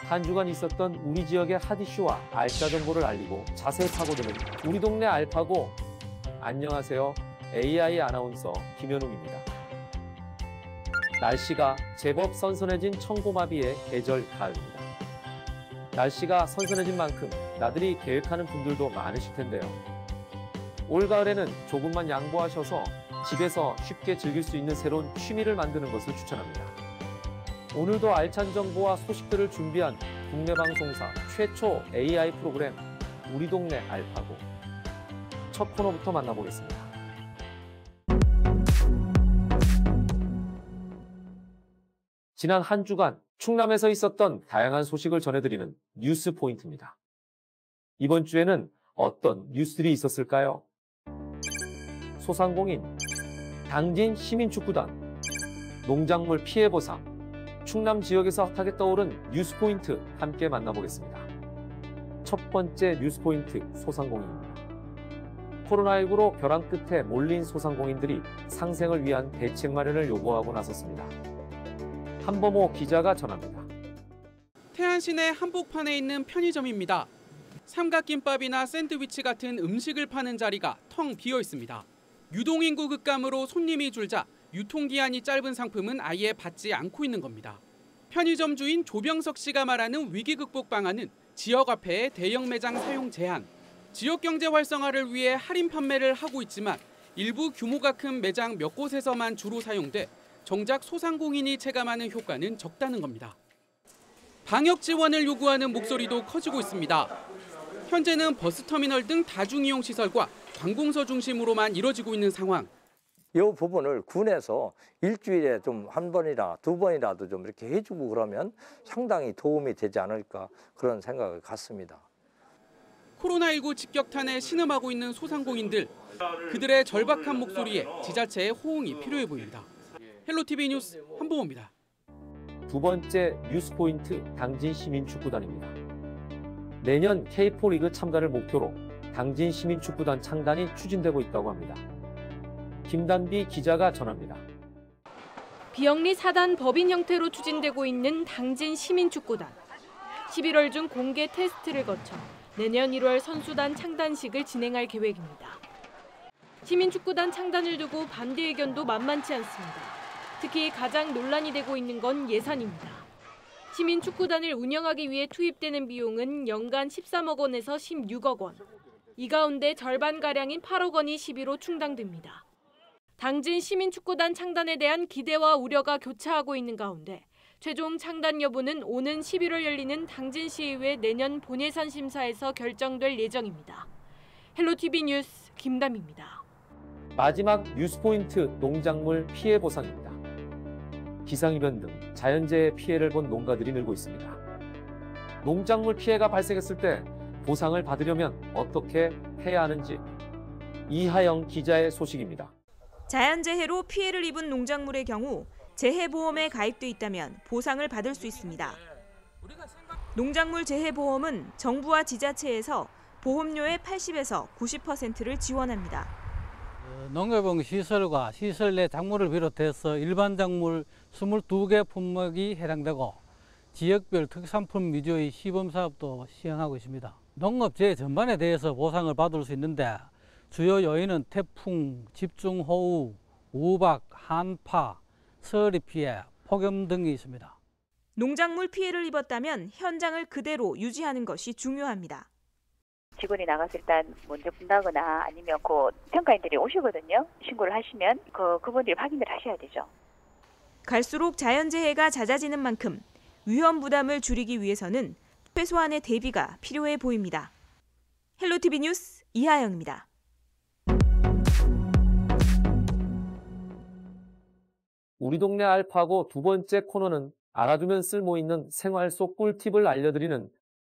한 주간 있었던 우리 지역의 핫 이슈와 알짜 정보를 알리고 자세히 파고드는 우리 동네 알파고. 안녕하세요. AI 아나운서 김현웅입니다. 날씨가 제법 선선해진 청고마비의 계절 가을입니다. 날씨가 선선해진 만큼 나들이 계획하는 분들도 많으실 텐데요. 올가을에는 조금만 양보하셔서 집에서 쉽게 즐길 수 있는 새로운 취미를 만드는 것을 추천합니다. 오늘도 알찬 정보와 소식들을 준비한 국내 방송사 최초 AI 프로그램 우리 동네 알파고. 첫 코너부터 만나보겠습니다. 지난 한 주간 충남에서 있었던 다양한 소식을 전해드리는 뉴스 포인트입니다. 이번 주에는 어떤 뉴스들이 있었을까요? 소상공인, 당진 시민축구단, 농작물 피해 보상, 충남 지역에서 핫하게 떠오른 뉴스 포인트 함께 만나보겠습니다. 첫 번째 뉴스 포인트 소상공인입니다. 코로나19로 벼랑 끝에 몰린 소상공인들이 상생을 위한 대책 마련을 요구하고 나섰습니다. 한범호 기자가 전합니다. 태안 시내 한복판에 있는 편의점입니다. 삼각김밥이나 샌드위치 같은 음식을 파는 자리가 텅 비어 있습니다. 유동인구 급감으로 손님이 줄자 유통기한이 짧은 상품은 아예 받지 않고 있는 겁니다. 편의점 주인 조병석 씨가 말하는 위기 극복 방안은 지역 화폐의 대형 매장 사용 제한, 지역 경제 활성화를 위해 할인 판매를 하고 있지만 일부 규모가 큰 매장 몇 곳에서만 주로 사용돼 정작 소상공인이 체감하는 효과는 적다는 겁니다. 방역 지원을 요구하는 목소리도 커지고 있습니다. 현재는 버스터미널 등 다중이용 시설과 관공서 중심으로만 이뤄지고 있는 상황. 이 부분을 군에서 일주일에 좀 한 번이나 두 번이라도 좀 이렇게 해주고 그러면 상당히 도움이 되지 않을까 그런 생각을 갖습니다. 코로나19 직격탄에 신음하고 있는 소상공인들. 그들의 절박한 목소리에 지자체의 호응이 필요해 보입니다. 헬로티비 뉴스 한봉호입니다. 두 번째 뉴스 포인트 당진 시민축구단입니다. 내년 K4 리그 참가를 목표로 당진 시민축구단 창단이 추진되고 있다고 합니다. 김단비 기자가 전합니다. 비영리 사단 법인 형태로 추진되고 있는 당진 시민축구단. 11월 중 공개 테스트를 거쳐 내년 1월 선수단 창단식을 진행할 계획입니다. 시민축구단 창단을 두고 반대 의견도 만만치 않습니다. 특히 가장 논란이 되고 있는 건 예산입니다. 시민축구단을 운영하기 위해 투입되는 비용은 연간 13억 원에서 16억 원. 이 가운데 절반가량인 8억 원이 시비로 충당됩니다. 당진 시민축구단 창단에 대한 기대와 우려가 교차하고 있는 가운데 최종 창단 여부는 오는 11월 열리는 당진시의회 내년 본예산 심사에서 결정될 예정입니다. 헬로티비 뉴스 김담입니다. 마지막 뉴스 포인트 농작물 피해 보상입니다. 기상이변 등 자연재해 피해를 본 농가들이 늘고 있습니다. 농작물 피해가 발생했을 때 보상을 받으려면 어떻게 해야 하는지 이하영 기자의 소식입니다. 자연재해로 피해를 입은 농작물의 경우 재해보험에 가입돼 있다면 보상을 받을 수 있습니다. 농작물 재해보험은 정부와 지자체에서 보험료의 80에서 90%를 지원합니다. 농협용 시설과 시설 내 작물을 비롯해서 일반 작물 22개 품목이 해당되고 지역별 특산품 위주의 시범사업도 시행하고 있습니다. 농업재해 전반에 대해서 보상을 받을 수 있는데 주요 요인은 태풍, 집중호우, 우박, 한파, 서리 피해, 폭염 등이 있습니다. 농작물 피해를 입었다면 현장을 그대로 유지하는 것이 중요합니다. 직원이 나가서 일단 먼저 본다거나 아니면 그 평가인들이 오시거든요. 신고를 하시면 그분들이 확인을 하셔야 되죠. 갈수록 자연재해가 잦아지는 만큼 위험 부담을 줄이기 위해서는 최소한의 대비가 필요해 보입니다. 헬로티비 뉴스 이하영입니다. 우리 동네 알파고 두 번째 코너는 알아두면 쓸모있는 생활 속 꿀팁을 알려드리는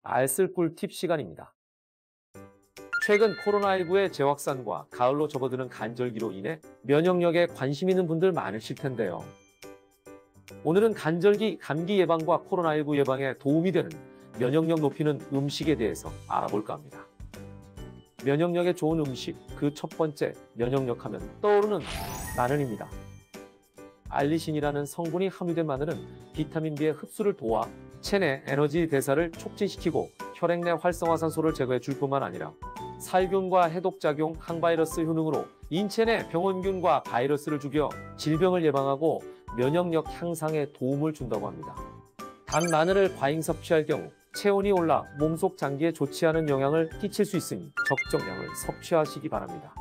알쓸 꿀팁 시간입니다. 최근 코로나19의 재확산과 가을로 접어드는 간절기로 인해 면역력에 관심 있는 분들 많으실 텐데요. 오늘은 간절기 감기 예방과 코로나19 예방에 도움이 되는 면역력 높이는 음식에 대해서 알아볼까 합니다. 면역력에 좋은 음식, 그 첫 번째 면역력 하면 떠오르는 마늘입니다. 알리신이라는 성분이 함유된 마늘은 비타민 B의 흡수를 도와 체내 에너지 대사를 촉진시키고 혈액 내 활성화산소를 제거해 줄 뿐만 아니라 살균과 해독작용, 항바이러스 효능으로 인체 내 병원균과 바이러스를 죽여 질병을 예방하고 면역력 향상에 도움을 준다고 합니다. 단 마늘을 과잉 섭취할 경우 체온이 올라 몸속 장기에 좋지 않은 영향을 끼칠 수 있으니 적정량을 섭취하시기 바랍니다.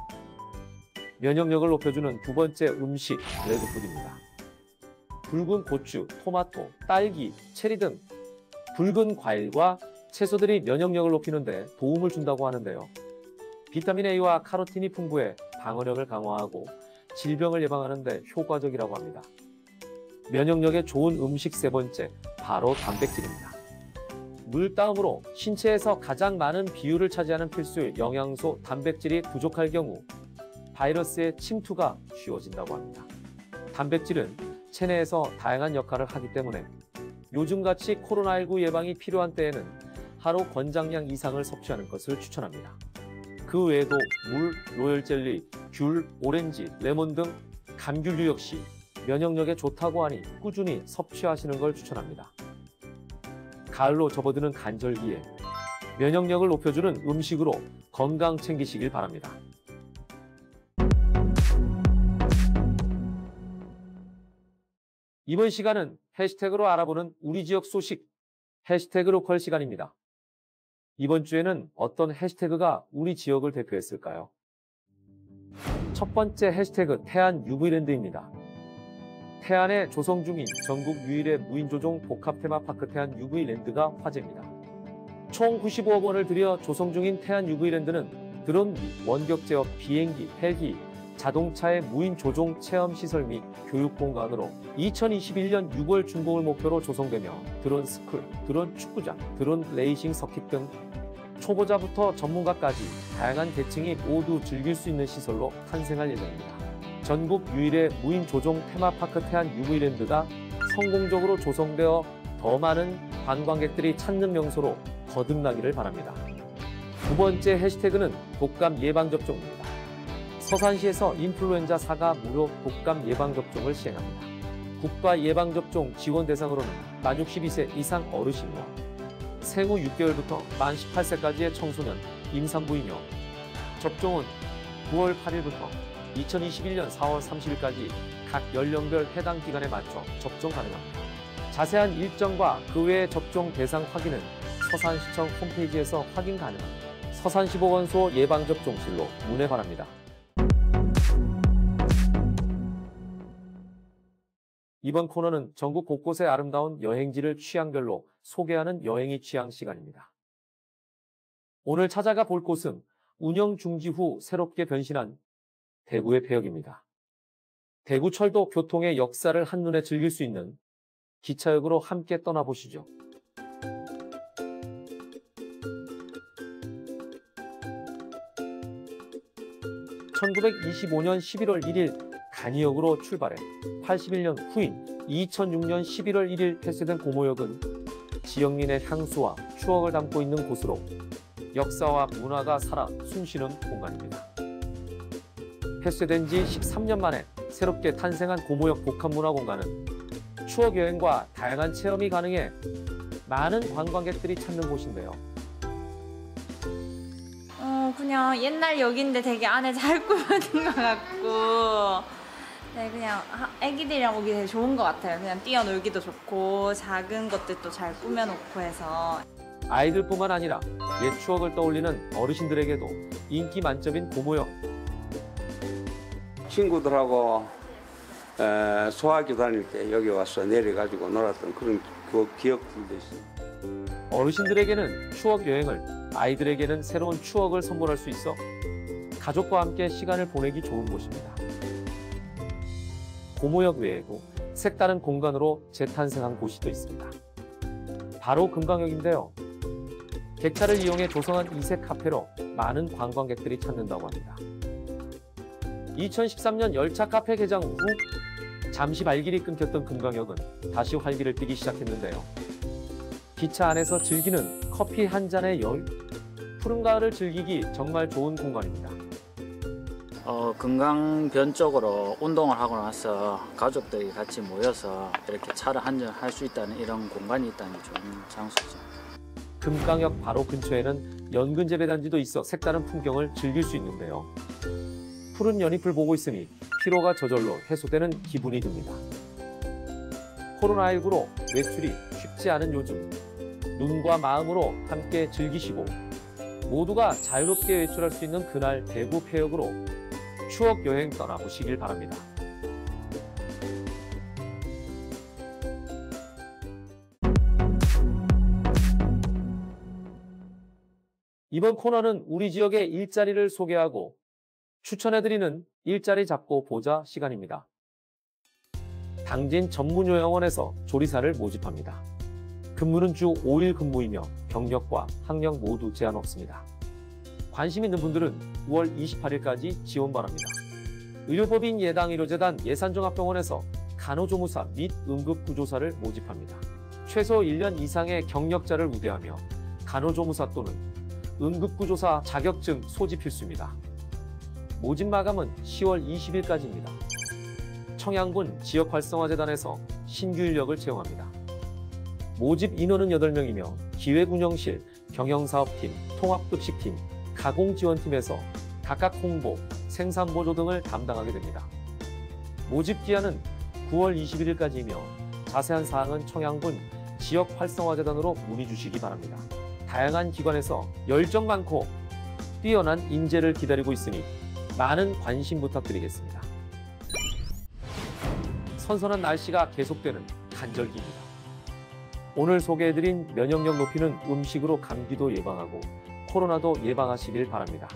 면역력을 높여주는 두 번째 음식, 레드푸드입니다. 붉은 고추, 토마토, 딸기, 체리 등 붉은 과일과 채소들이 면역력을 높이는 데 도움을 준다고 하는데요. 비타민 A와 카로틴이 풍부해 방어력을 강화하고 질병을 예방하는 데 효과적이라고 합니다. 면역력에 좋은 음식 세 번째, 바로 단백질입니다. 물 다음으로 신체에서 가장 많은 비율을 차지하는 필수 영양소 단백질이 부족할 경우 바이러스의 침투가 쉬워진다고 합니다. 단백질은 체내에서 다양한 역할을 하기 때문에 요즘같이 코로나19 예방이 필요한 때에는 하루 권장량 이상을 섭취하는 것을 추천합니다. 그 외에도 물, 로열젤리, 귤, 오렌지, 레몬 등 감귤류 역시 면역력에 좋다고 하니 꾸준히 섭취하시는 걸 추천합니다. 가을로 접어드는 간절기에 면역력을 높여주는 음식으로 건강 챙기시길 바랍니다. 이번 시간은 해시태그로 알아보는 우리 지역 소식, 해시태그 로컬 시간입니다. 이번 주에는 어떤 해시태그가 우리 지역을 대표했을까요? 첫 번째 해시태그 태안 UV랜드입니다. 태안에 조성 중인 전국 유일의 무인조종 복합테마파크 태안 UV랜드가 화제입니다. 총 95억 원을 들여 조성 중인 태안 UV랜드는 드론, 원격 제어, 비행기, 헬기, 자동차의 무인 조종 체험 시설 및 교육 공간으로 2021년 6월 준공을 목표로 조성되며 드론 스쿨, 드론 축구장, 드론 레이싱 서킷 등 초보자부터 전문가까지 다양한 계층이 모두 즐길 수 있는 시설로 탄생할 예정입니다. 전국 유일의 무인 조종 테마파크 태안 UV랜드가 성공적으로 조성되어 더 많은 관광객들이 찾는 명소로 거듭나기를 바랍니다. 두 번째 해시태그는 독감 예방접종입니다. 서산시에서 인플루엔자 사가 무료 독감 예방접종을 시행합니다. 국가 예방접종 지원 대상으로는 만 62세 이상 어르신과 생후 6개월부터 만 18세까지의 청소년, 임산부이며 접종은 9월 8일부터 2021년 4월 30일까지 각 연령별 해당 기간에 맞춰 접종 가능합니다. 자세한 일정과 그 외의 접종 대상 확인은 서산시청 홈페이지에서 확인 가능합니다. 서산시보건소 예방접종실로 문의 바랍니다. 이번 코너는 전국 곳곳의 아름다운 여행지를 취향별로 소개하는 여행이 취향 시간입니다. 오늘 찾아가 볼 곳은 운영 중지 후 새롭게 변신한 대구의 폐역입니다. 대구철도 교통의 역사를 한눈에 즐길 수 있는 기차역으로 함께 떠나보시죠. (1925년 11월 1일) 간이역으로 출발해 81년 후인 2006년 11월 1일 폐쇄된 고모역은 지역민의 향수와 추억을 담고 있는 곳으로 역사와 문화가 살아 숨쉬는 공간입니다. 폐쇄된 지 13년 만에 새롭게 탄생한 고모역 복합문화공간은 추억 여행과 다양한 체험이 가능해 많은 관광객들이 찾는 곳인데요. 그냥 옛날 역인데 되게 안에 잘 꾸며진 것 같고 네, 그냥 애기들이랑 오기 되게 좋은 것 같아요. 그냥 뛰어놀기도 좋고 작은 것들도 잘 꾸며놓고 해서 아이들뿐만 아니라 옛 추억을 떠올리는 어르신들에게도 인기 만점인 고모역. 친구들하고 소학교 다닐 때 여기 와서 내려가지고 놀았던 그런 기억들도 있어요. 어르신들에게는 추억 여행을, 아이들에게는 새로운 추억을 선물할 수 있어 가족과 함께 시간을 보내기 좋은 곳입니다. 고모역 외에도 색다른 공간으로 재탄생한 곳이 또 있습니다. 바로 금강역인데요. 객차를 이용해 조성한 이색 카페로 많은 관광객들이 찾는다고 합니다. 2013년 열차 카페 개장 후 잠시 발길이 끊겼던 금강역은 다시 활기를 띠기 시작했는데요. 기차 안에서 즐기는 커피 한 잔의 여유, 푸른 가을을 즐기기 정말 좋은 공간입니다. 건강변적으로 운동을 하고 나서 가족들이 같이 모여서 이렇게 차를 한잔 할 수 있다는 이런 공간이 있다는 게 좋은 장소죠. 금강역 바로 근처에는 연근 재배단지도 있어 색다른 풍경을 즐길 수 있는데요. 푸른 연잎을 보고 있으니 피로가 저절로 해소되는 기분이 듭니다. 코로나19로 외출이 쉽지 않은 요즘, 눈과 마음으로 함께 즐기시고 모두가 자유롭게 외출할 수 있는 그날 대구 폐역으로 추억 여행 떠나보시길 바랍니다. 이번 코너는 우리 지역의 일자리를 소개하고 추천해드리는 일자리 잡고 보자 시간입니다. 당진 전문요양원에서 조리사를 모집합니다. 근무는 주 5일 근무이며 경력과 학력 모두 제한 없습니다. 관심 있는 분들은 9월 28일까지 지원 바랍니다. 의료법인 예당의료재단 예산종합병원에서 간호조무사 및 응급구조사를 모집합니다. 최소 1년 이상의 경력자를 우대하며 간호조무사 또는 응급구조사 자격증 소지 필수입니다. 모집 마감은 10월 20일까지입니다. 청양군 지역활성화재단에서 신규 인력을 채용합니다. 모집 인원은 8명이며 기획운영실, 경영사업팀, 통합급식팀, 가공지원팀에서 각각 홍보, 생산보조 등을 담당하게 됩니다. 모집 기한은 9월 21일까지이며 자세한 사항은 청양군 지역활성화재단으로 문의 주시기 바랍니다. 다양한 기관에서 열정 많고 뛰어난 인재를 기다리고 있으니 많은 관심 부탁드리겠습니다. 선선한 날씨가 계속되는 간절기입니다. 오늘 소개해드린 면역력 높이는 음식으로 감기도 예방하고 코로나도 예방하시길 바랍니다.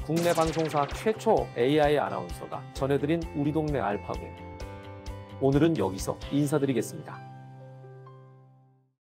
국내 방송사 최초 AI 아나운서가 전해드린 우리 동네 알파고. 오늘은 여기서 인사드리겠습니다.